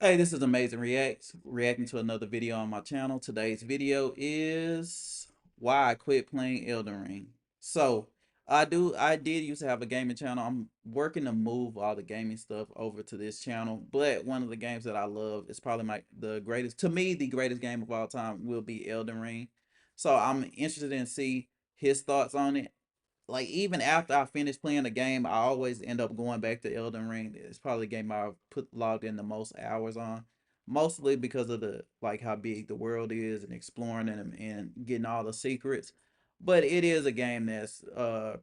Hey, this is Amazing Reacts, reacting to another video on my channel. Today's video is why I quit playing Elden Ring. So, I did used to have a gaming channel. I'm working to move all the gaming stuff over to this channel, but one of the games that I love is probably the greatest, to me, the greatest game of all time will be Elden Ring. So, I'm interested in see his thoughts on it. Like, even after I finish playing the game, I always end up going back to Elden Ring. It's probably the game I've put logged in the most hours on, mostly because of the like how big the world is and exploring and getting all the secrets. But it is a game that's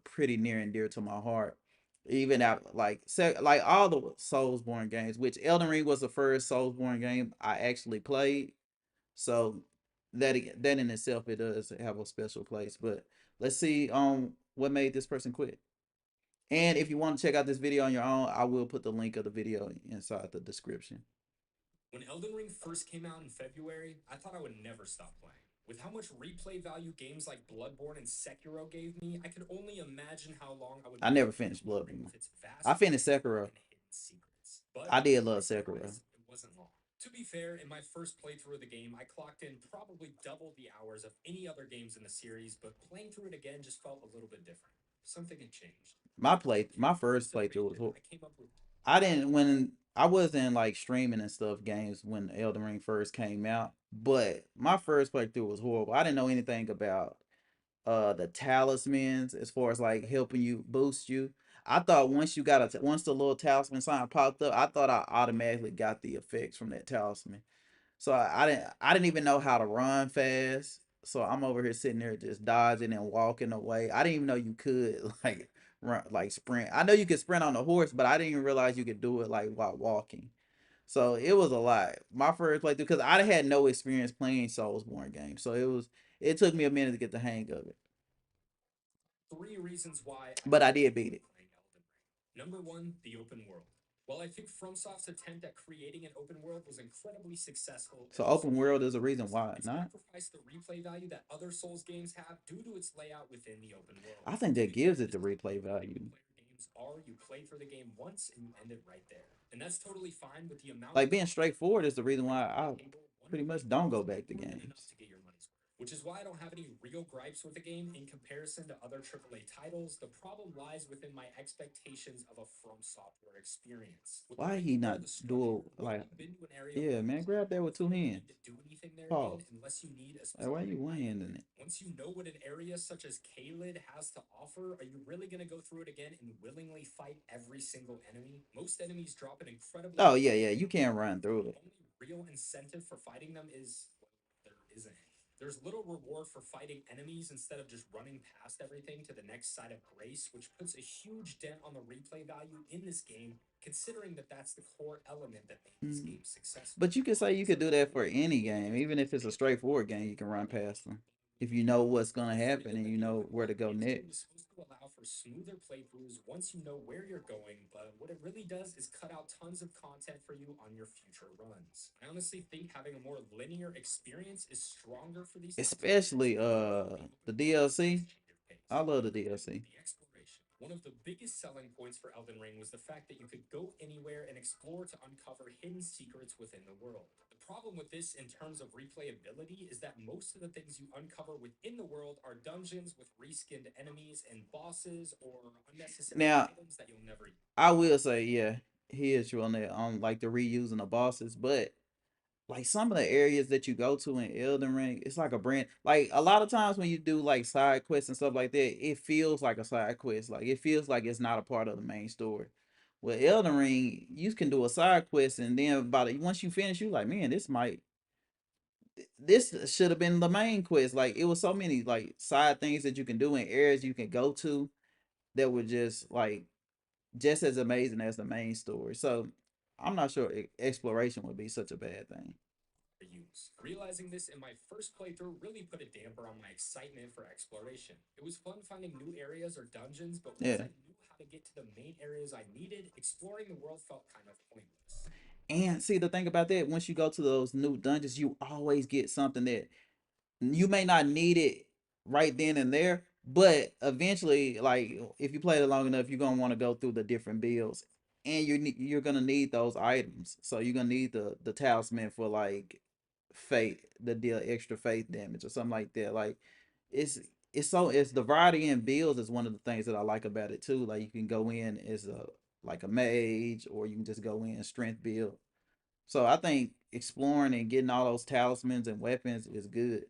pretty near and dear to my heart. Even out like all the Soulsborne games, which Elden Ring was the first Soulsborne game I actually played. So that in itself it does have a special place. But let's see what made this person quit. And if you want to check out this video on your own, I will put the link of the video inside the description. When Elden Ring first came out in February, I thought I would never stop playing. With how much replay value games like Bloodborne and Sekiro gave me, I could only imagine how long I would I be able never to finished explore it Bloodborne. with its I vast finished world Sekiro. and hidden secrets. But I did to my love Sekiro. surprise, it wasn't long. To be fair, in my first playthrough of the game, I clocked in probably double the hours of any other games in the series, but playing through it again just felt a little bit different. Something had changed. My What was first the playthrough was reason? horrible. I came up with I didn't when I wasn't like streaming and stuff games when Elden Ring first came out, but my first playthrough was horrible. I didn't know anything about the talismans as far as like helping you boost you. I thought once you got once the little talisman sign popped up, I thought I automatically got the effects from that talisman. So I didn't even know how to run fast. So I'm over here sitting there just dodging and walking away. I didn't even know you could like run like sprint. I know you could sprint on a horse, but I didn't even realize you could do it like while walking. So it was a lot. My first playthrough because I had no experience playing Soulsborne games. So it took me a minute to get the hang of it. three reasons why I But I quit did beat it. playing Elden Ring. Number one, the open world. While I think FromSoft's attempt at creating an open world was incredibly successful, it So also open world is a reason sacrificed why not. the replay value that other Souls games have due to its layout within the open world. I think To that be fair, gives it this the is how replay most single value. player games are. You play through the game once and you end it right there. And that's totally fine with the amount Like of being content you straightforward is the unlock reason bringing why to the I table. One pretty much don't playthrough go is back to more than enough games. to get your money's worth. Which is why I don't have any real gripes with the game in comparison to other AAA titles. The problem lies within my expectations of a From Software experience. With the Why way he you not build the structure, dual once like you've been to an area yeah, once, man, grab that you with two don't really hands. need to do anything there again Pause. unless you need a Like why specific you one item. handing it? Once you know what an area such as Kaled has to offer, are you really going to go through it again and willingly fight every single enemy? Most enemies drop an incredibly Oh high yeah, yeah, level you of can't run weapons, and through the it. only real incentive for fighting them is, well, there isn't any. There's little reward for fighting enemies instead of just running past everything to the next side of grace, which puts a huge dent on the replay value in this game, considering that that's the core element that made this Mm. game successful. But you can say you could do that for any game, even if it's a straightforward game. You can run past them if you know what's gonna It's happen weird and that you the know open where world to go games game is next. supposed to allow for smoother playthroughs once you know where you're going, but what it really does is cut out tons of content for you on your future runs. I honestly think having a more linear experience is stronger for these types of games, Especially but the the open world does DLC. change your pace. I love the Then DLC. the exploration. One of the biggest selling points for Elden Ring was the fact that you could go anywhere and explore to uncover hidden secrets within the world. The problem with this in terms of replayability is that most of the things you uncover within the world are dungeons with reskinned enemies and bosses or unnecessary Now items that you'll never use. I will say, yeah, he is true on that on like the reusing the bosses, but like some of the areas that you go to in Elden Ring, it's like a brand like a lot of times when you do like side quests and stuff like that, it feels like a side quest. Like it feels like it's not a part of the main story. With Elden Ring, you can do a side quest and then about it, once you finish, you like, man, this should have been the main quest. Like it was so many like side things that you can do in areas you can go to that were just as amazing as the main story. So I'm not sure exploration would be such a bad thing. Use. Realizing this in my first playthrough really put a damper on my excitement for exploration. It was fun finding new areas or dungeons, but once Yeah. I knew how to get to the main areas I needed, exploring the world felt kind of pointless. And see the thing about that, once you go to those new dungeons, you always get something that you may not need it right then and there, but eventually, like if you play it long enough, you're gonna want to go through the different builds. and you're gonna need those items. So you're gonna need the talisman for like fate, the deal extra faith damage or something like that. Like it's it's the variety in builds is one of the things that I like about it too. Like you can go in as a like a mage, or you can just go in strength build. So I think exploring and getting all those talismans and weapons is good.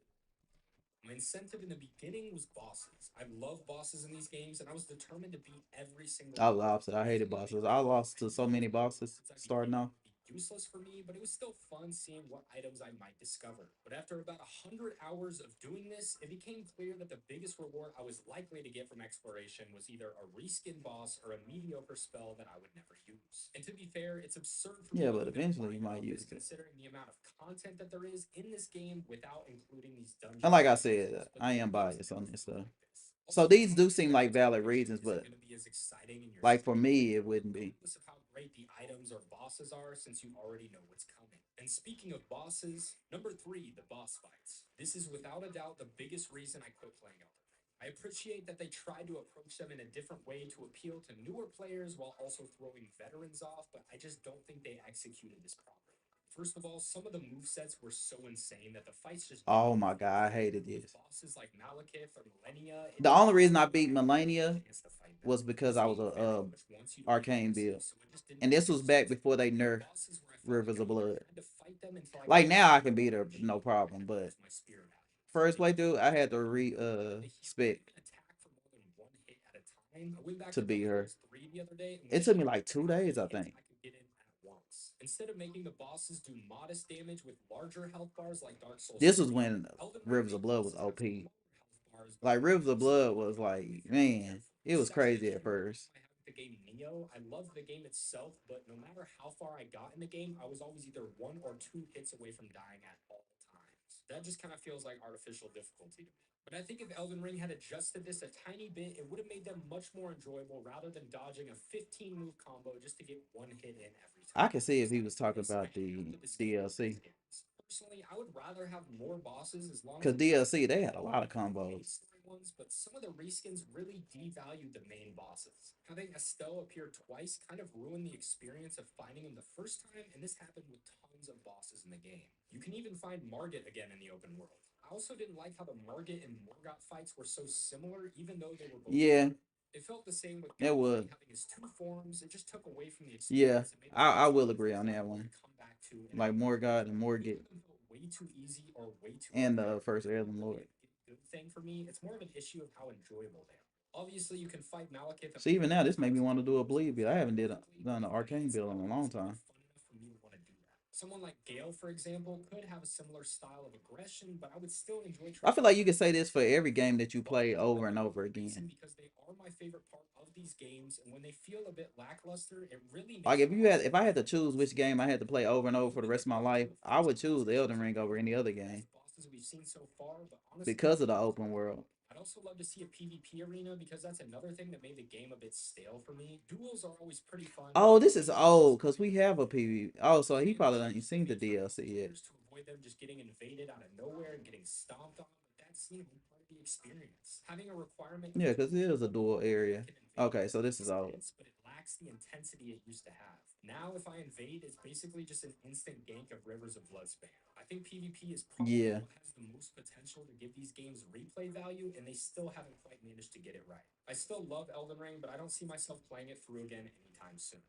My incentive in the beginning was bosses. I love bosses in these games, and I was determined to beat every single I one. lost it. I hated Some of the bosses. bigger I ones, lost I to so knew many that the bosses rewards I'd be starting getting off. would be useless for me, but it was still fun seeing what items I might discover. But after about 100 hours of doing this, it became clear that the biggest reward I was likely to get from exploration was either a reskin boss or a mediocre spell that I would never use. And to be fair, it's absurd for me Yeah, to but even eventually you whine might about this use it. considering the amount of content that there is in this game without including these And dungeons like and I said, puzzles, but I no am games biased on ever this felt stuff. like this. So Also, the these do multiplayer seem like valid exploration reasons, isn't but going to be as exciting in your like for standard me, build, it wouldn't be. regardless of how great the items or bosses are, since you already know what's coming. And speaking of bosses, number three, the boss fights. This is without a doubt the biggest reason I quit playing Elden Ring. I appreciate that they tried to approach them in a different way to appeal to newer players while also throwing veterans off, but I just don't think they executed this properly. First of all, some of the move sets were so insane that the fights just Oh didn't my feel god, I fair. hated With this. bosses like Malekith or Millennia, it The just only felt reason like I you were beat never going to get a Melania chance to fight them. was because This I was game a very much wants you to be arcane build, aggressive, so it just didn't and this make was much back sense for before me. they There were nerfed bosses where I felt like Rivers I of either Blood. had to fight them until I got Like a now I hero can beat or her a no shield, or I problem, had to but use my spear value. first And even playthrough then, I if had I to couldn't re really find a healer or spec even attack for more than one hit at a time, I went back to to beat Dark her. Souls 3 the other day and It wished took I me could like pick two how many days, I hits think. I could get in at once. Instead of making the bosses do modest damage with larger health bars like Dark Souls This was 3, when Elden Ring Rivers of made Blood was bosses have OP. smaller health bars, but Like more Rivers of constant Blood damage was like, output if you're not man, careful. it was Second, crazy at another first. problem I have with the game Neo, I love the game itself, but no matter how far I got in the game, I was always either one or two hits away from dying at all times. That just kind of feels like artificial difficulty to me. But I think if Elden Ring had adjusted this a tiny bit, it would have made them much more enjoyable rather than dodging a 15 move combo just to get one hit in every I time. can see if he was Besides talking this, I about have the to disclaim DLC, this games. Personally, I would rather have more bosses as long as because it doesn't DLC they had a overpower lot of any of the main combos. story ones, but some of the reskins really devalued the main bosses. Having Estelle appear twice kind of ruined the experience of finding him the first time, and this happened with tons of bosses in the game. You can even find Margit again in the open world. I also didn't like how the Margit and Morgoth fights were so similar, even though they were both Yeah, fun. It felt the same with it was. Galifrey having his two forms. It just took away from the Yeah, experience and made the I fights will feel agree on that predictable one. to come back to in Like every Morgott playthrough. and Many Morgit of them felt way too easy or way too and hard, the first which isn't Elden really Lord. a good thing for me. It's more of an issue of how enjoyable they are. Obviously, you can fight Malekith a See, even now million this made me times in want to one do a go to bleed build. I complete haven't it perfectly, but done the an arcane fighting build in a itself long is never time. fun enough for me to want to do that. Someone like Gale, for example, could have a similar style of aggression, but I would still enjoy I trying feel to like you beat can her. say this for every game that you play Bosses, over and however, over are again. amazing because they are my favorite part of these games, and when they feel a bit lackluster, it really Like makes it hard if for I me to had to finish choose the which story. game I had to play over and I over won't for the even rest of my go into life, the I fights would too much choose because Elden those are Ring maybe over any the other best game bosses we've seen so far, but honestly, because they're of the both open really world. fun. I'd also love to see a PvP arena because that's another thing that made the game a bit stale for me. Duels are always pretty fun, but Oh, this is PvP is old because where we it have really a matters. PV. Oh, so Some he games probably use hasn't the seen the feature DLC dual yet. killers to avoid them just getting invaded out of nowhere and getting stomped on, but that's, part of the experience. Having a requirement of Yeah, because it killing is a multiple dual people that area. can invade Okay, so you this is makes old. sense, but it lacks the intensity it used to have. Now, if I invade, it's basically just an instant gank of Rivers of Blood spam. I think PvP is probably Yeah, what has the most potential to give these games replay value, and they still haven't quite managed to get it right. I still love Elden Ring, but I don't see myself playing it through again anytime soon.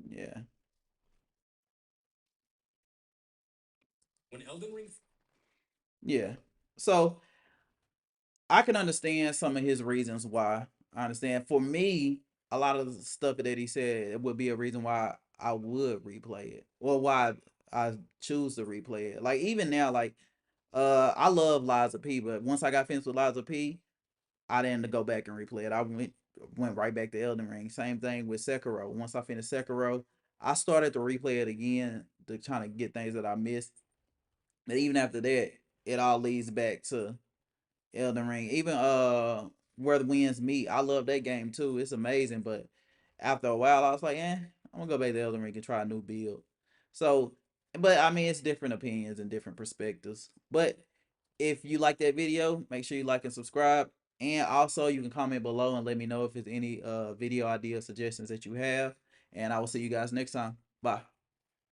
yeah, When Elden Ring yeah. So I can understand some of his reasons why. I understand. For me, a lot of the stuff that he said it would be a reason why I would replay it, or why I choose to replay it. Like even now, like I love Liza P, but once I got finished with Liza P, I didn't go back and replay it. I went right back to Elden Ring. Same thing with Sekiro. Once I finished Sekiro, I started to replay it again to try to get things that I missed. But even after that, it all leads back to Elden Ring. Even Where the Winds Meet. I love that game too. It's amazing. But after a while I was like, I'm gonna go back to Elden Ring and try a new build. So but I mean it's different opinions and different perspectives. But if you like that video, make sure you like and subscribe. And also you can comment below and let me know if there's any video idea suggestions that you have. and I will see you guys next time. Bye.